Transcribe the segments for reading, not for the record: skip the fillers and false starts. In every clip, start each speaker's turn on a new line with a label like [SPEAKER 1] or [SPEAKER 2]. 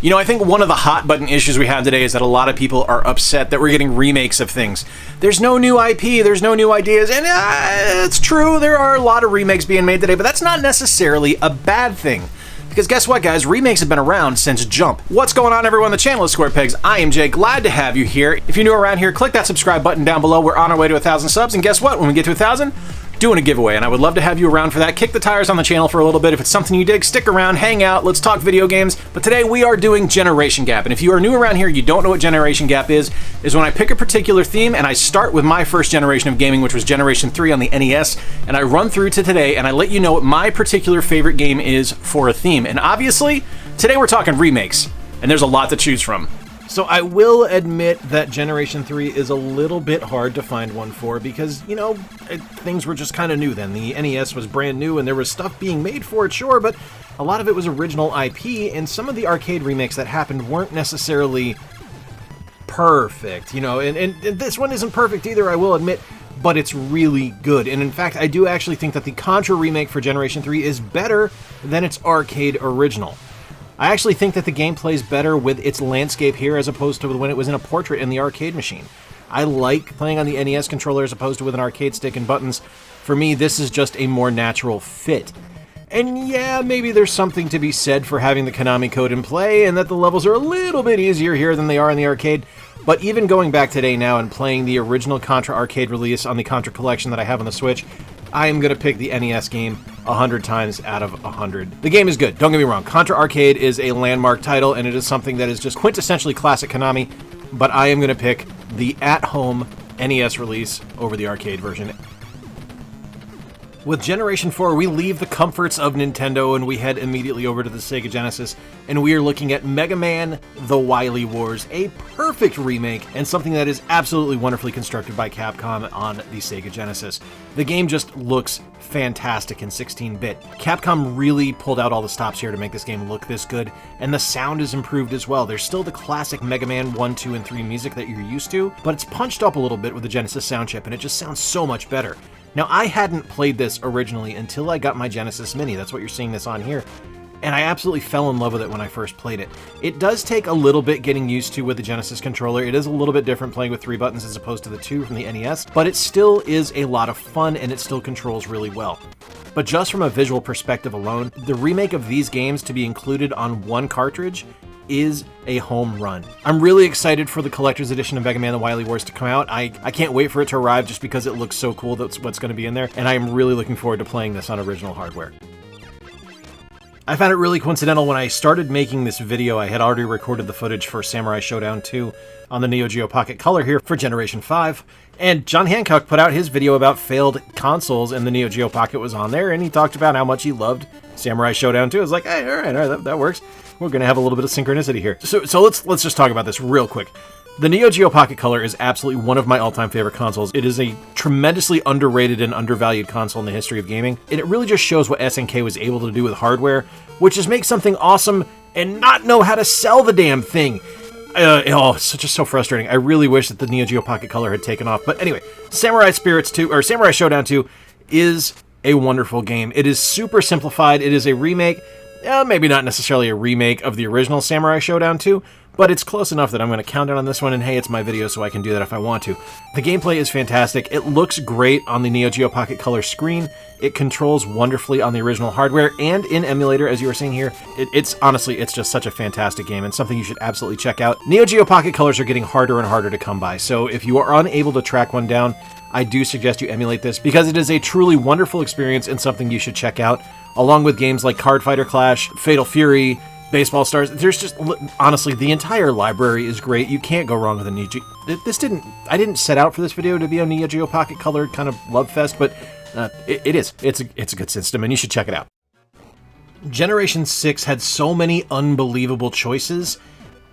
[SPEAKER 1] You know, I think one of the hot button issues we have today is that a lot of people are upset that we're getting remakes of things. There's no new IP, there's no new ideas, and it's true, there are a lot of remakes being made today, but that's not necessarily a bad thing. Because guess what, guys? Remakes have been around since Jump. What's going on, everyone? The channel is Square Pegs. I am Jay. Glad to have you here. If you're new around here, click that subscribe button down below. We're on our way to 1,000 subs, and guess what? When we get to 1,000, doing a giveaway, and I would love to have you around for that. Kick the tires on the channel for a little bit. If it's something you dig, stick around, hang out, let's talk video games. But today we are doing Generation Gap, and if you are new around here, you don't know what Generation Gap is when I pick a particular theme and I start with my first generation of gaming, which was Generation 3 on the NES, and I run through to today, and I let you know what my particular favorite game is for a theme. And obviously, today we're talking remakes, and there's a lot to choose from. So I will admit that Generation 3 is a little bit hard to find one for because, you know, things were just kind of new then. The NES was brand new and there was stuff being made for it, sure, but a lot of it was original IP, and some of the arcade remakes that happened weren't necessarily perfect, you know, and this one isn't perfect either, I will admit, but it's really good. And in fact, I do actually think that the Contra remake for Generation 3 is better than its arcade original. I actually think that the game plays better with its landscape here as opposed to when it was in a portrait in the arcade machine. I like playing on the NES controller as opposed to with an arcade stick and buttons. For me, this is just a more natural fit. And yeah, maybe there's something to be said for having the Konami code in play and that the levels are a little bit easier here than they are in the arcade. But even going back today now and playing the original Contra arcade release on the Contra collection that I have on the Switch, I am going to pick the NES game 100 times out of 100. The game is good, don't get me wrong. Contra Arcade is a landmark title, and it is something that is just quintessentially classic Konami, but I am going to pick the at-home NES release over the arcade version. With Generation 4, we leave the comforts of Nintendo and we head immediately over to the Sega Genesis, and we are looking at Mega Man: The Wily Wars, a perfect remake and something that is absolutely wonderfully constructed by Capcom on the Sega Genesis. The game just looks fantastic in 16-bit. Capcom really pulled out all the stops here to make this game look this good, and the sound is improved as well. There's still the classic Mega Man 1, 2, and 3 music that you're used to, but it's punched up a little bit with the Genesis sound chip, and it just sounds so much better. Now, I hadn't played this originally until I got my Genesis Mini. That's what you're seeing this on here. And I absolutely fell in love with it when I first played it. It does take a little bit getting used to with the Genesis controller. It is a little bit different playing with 3 buttons as opposed to the 2 from the NES, but it still is a lot of fun and it still controls really well. But just from a visual perspective alone, the remake of these games to be included on one cartridge is a home run. I'm really excited for the collector's edition of Mega Man: The Wily Wars to come out. I can't wait for it to arrive just because it looks so cool. That's what's going to be in there, and I am really looking forward to playing this on original hardware. I found it really coincidental when I started making this video. I had already recorded the footage for Samurai Showdown 2 on the Neo Geo Pocket Color here for Generation 5, and John Hancock put out his video about failed consoles, and the Neo Geo Pocket was on there, and he talked about how much he loved Samurai Showdown 2. I was like, hey, all right, that works. We're going to have a little bit of synchronicity here. So let's just talk about this real quick. The Neo Geo Pocket Color is absolutely one of my all-time favorite consoles. It is a tremendously underrated and undervalued console in the history of gaming, and it really just shows what SNK was able to do with hardware, which is make something awesome and not know how to sell the damn thing. It's just so frustrating. I really wish that the Neo Geo Pocket Color had taken off. But anyway, Samurai Showdown 2 is a wonderful game. It is super simplified. It is a remake. Maybe not necessarily a remake of the original Samurai Showdown 2, but it's close enough that I'm going to count down on this one, and hey, it's my video, so I can do that if I want to. The gameplay is fantastic. It looks great on the Neo Geo Pocket Color screen. It controls wonderfully on the original hardware and in emulator, as you were seeing here. It's honestly, it's just such a fantastic game and something you should absolutely check out. Neo Geo Pocket Colors are getting harder and harder to come by, so if you are unable to track one down, I do suggest you emulate this because it is a truly wonderful experience and something you should check out, along with games like Card Fighter Clash, Fatal Fury, Baseball Stars. There's just, honestly, the entire library is great. You can't go wrong with a Neo Geo. I didn't set out for this video to be a Neo Geo Pocket Color kind of love fest, but it is. It's a good system, and you should check it out. Generation 6 had so many unbelievable choices,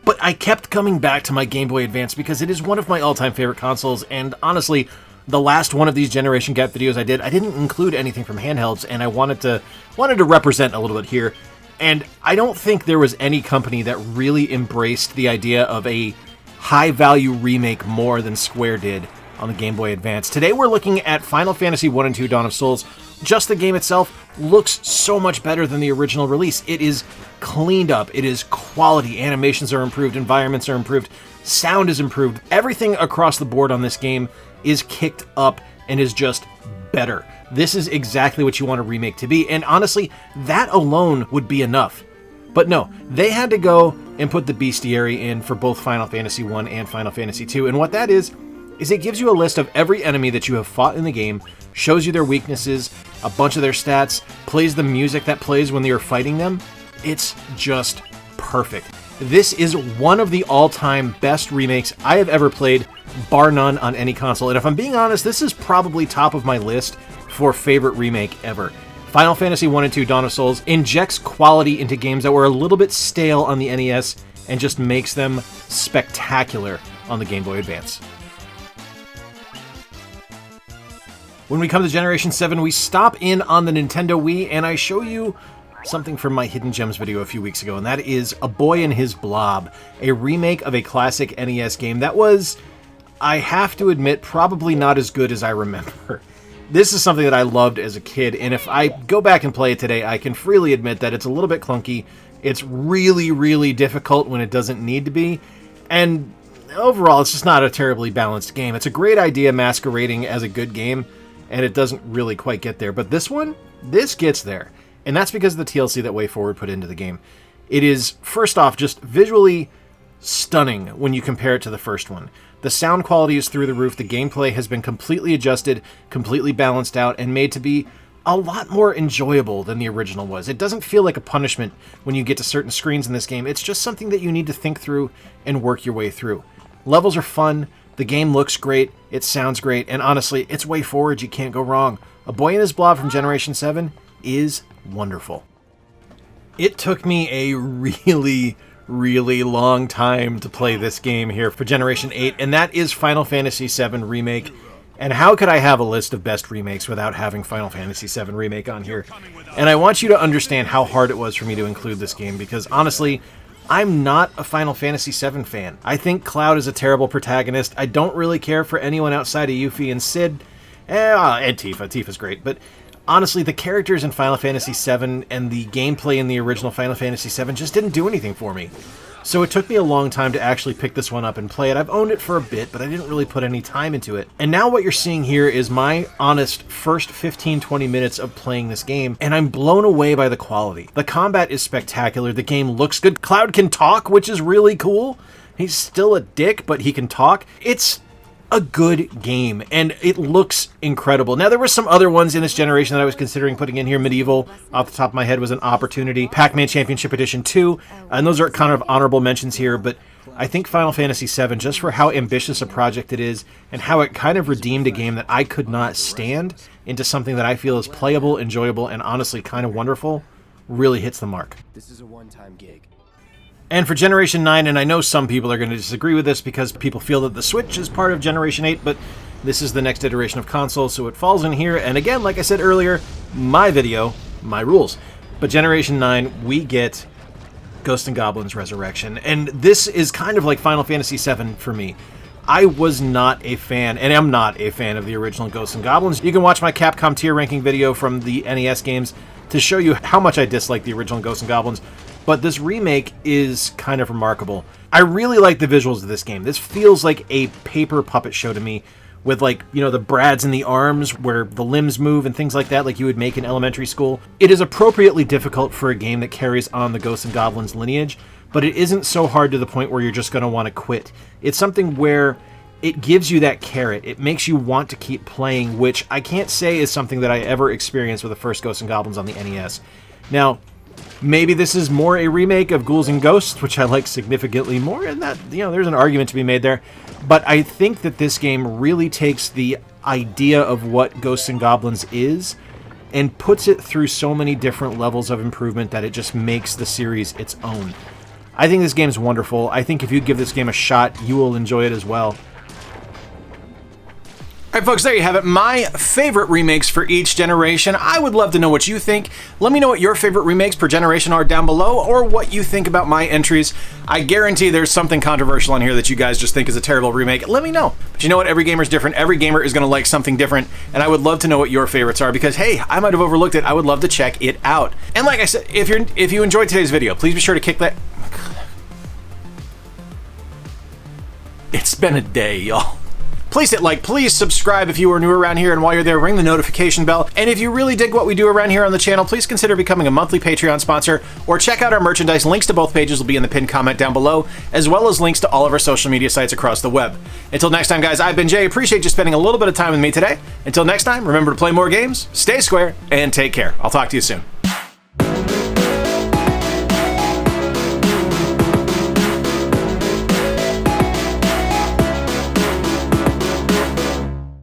[SPEAKER 1] but I kept coming back to my Game Boy Advance because it is one of my all-time favorite consoles, and honestly, the last one of these Generation Gap videos I didn't include anything from handhelds, and I wanted to represent a little bit here. And I don't think there was any company that really embraced the idea of a high-value remake more than Square did on the Game Boy Advance. Today we're looking at Final Fantasy 1 and 2 Dawn of Souls, just the game itself looks so much better than the original release. It is cleaned up. It is quality. Animations are improved. Environments are improved. Sound is improved. Everything across the board on this game is kicked up and is just better. This is exactly what you want a remake to be. And honestly, that alone would be enough. But no, they had to go and put the bestiary in for both Final Fantasy 1 and Final Fantasy 2. And what that is it gives you a list of every enemy that you have fought in the game, shows you their weaknesses, a bunch of their stats, plays the music that plays when you're fighting them. It's just perfect. This is one of the all-time best remakes I have ever played, bar none, on any console. And if I'm being honest, this is probably top of my list for favorite remake ever. Final Fantasy 1 and 2 Dawn of Souls injects quality into games that were a little bit stale on the NES and just makes them spectacular on the Game Boy Advance. When we come to Generation 7, we stop in on the Nintendo Wii, and I show you something from my Hidden Gems video a few weeks ago, and that is A Boy and His Blob, a remake of a classic NES game that was, I have to admit, probably not as good as I remember. This is something that I loved as a kid, and if I go back and play it today, I can freely admit that it's a little bit clunky. It's really, really difficult when it doesn't need to be, and overall, it's just not a terribly balanced game. It's a great idea masquerading as a good game, and it doesn't really quite get there. But this one, this gets there. And that's because of the TLC that WayForward put into the game. It is, first off, just visually stunning when you compare it to the first one. The sound quality is through the roof. The gameplay has been completely adjusted, completely balanced out, and made to be a lot more enjoyable than the original was. It doesn't feel like a punishment when you get to certain screens in this game. It's just something that you need to think through and work your way through. Levels are fun. The game looks great, it sounds great, and honestly, it's WayForward, you can't go wrong. A Boy and His Blob from Generation 7 is wonderful. It took me a really, really long time to play this game here for Generation 8, and that is Final Fantasy VII Remake. And how could I have a list of best remakes without having Final Fantasy VII Remake on here? And I want you to understand how hard it was for me to include this game, because honestly, I'm not a Final Fantasy VII fan. I think Cloud is a terrible protagonist. I don't really care for anyone outside of Yuffie and Cid. And Tifa. Tifa's great. But honestly, the characters in Final Fantasy VII and the gameplay in the original Final Fantasy VII just didn't do anything for me. So it took me a long time to actually pick this one up and play it. I've owned it for a bit, but I didn't really put any time into it. And now what you're seeing here is my honest first 15-20 minutes of playing this game, and I'm blown away by the quality. The combat is spectacular, the game looks good. Cloud can talk, which is really cool. He's still a dick, but he can talk. It's a good game, and it looks incredible. Now, there were some other ones in this generation that I was considering putting in here. Medieval, off the top of my head, was an opportunity. Pac-Man Championship Edition 2, and those are kind of honorable mentions here, but I think Final Fantasy VII, just for how ambitious a project it is, and how it kind of redeemed a game that I could not stand into something that I feel is playable, enjoyable, and honestly kind of wonderful, really hits the mark.
[SPEAKER 2] This is a one-time gig.
[SPEAKER 1] And for Generation 9, and I know some people are going to disagree with this because people feel that the Switch is part of Generation 8, but this is the next iteration of console, so it falls in here. And again, like I said earlier, my video, my rules. But Generation 9, we get Ghosts and Goblins Resurrection. And this is kind of like Final Fantasy VII for me. I was not a fan, and am not a fan of the original Ghosts and Goblins. You can watch my Capcom tier ranking video from the NES games to show you how much I dislike the original Ghosts and Goblins. But this remake is kind of remarkable. I really like the visuals of this game. This feels like a paper puppet show to me, with, like, you know, the brads in the arms where the limbs move and things like that, like you would make in elementary school. It is appropriately difficult for a game that carries on the Ghosts and Goblins lineage, but it isn't so hard to the point where you're just going to want to quit. It's something where it gives you that carrot. It makes you want to keep playing, which I can't say is something that I ever experienced with the first Ghosts and Goblins on the NES. Now, maybe this is more a remake of Ghouls and Ghosts, which I like significantly more, and that, you know, there's an argument to be made there. But I think that this game really takes the idea of what Ghosts and Goblins is and puts it through so many different levels of improvement that it just makes the series its own. I think this game's wonderful. I think if you give this game a shot, you will enjoy it as well. All right, folks, there you have it. My favorite remakes for each generation. I would love to know what you think. Let me know what your favorite remakes per generation are down below, or what you think about my entries. I guarantee there's something controversial on here that you guys just think is a terrible remake. Let me know. But you know what? Every gamer's different. Every gamer is going to like something different, and I would love to know what your favorites are because, hey, I might have overlooked it. I would love to check it out. And like I said, if you enjoyed today's video, please be sure to kick that... It's been a day, y'all. Please hit like, please subscribe if you are new around here, and while you're there, ring the notification bell. And if you really dig what we do around here on the channel, please consider becoming a monthly Patreon sponsor, or check out our merchandise. Links to both pages will be in the pinned comment down below, as well as links to all of our social media sites across the web. Until next time, guys, I've been Jay. Appreciate you spending a little bit of time with me today. Until next time, remember to play more games, stay square, and take care. I'll talk to you soon.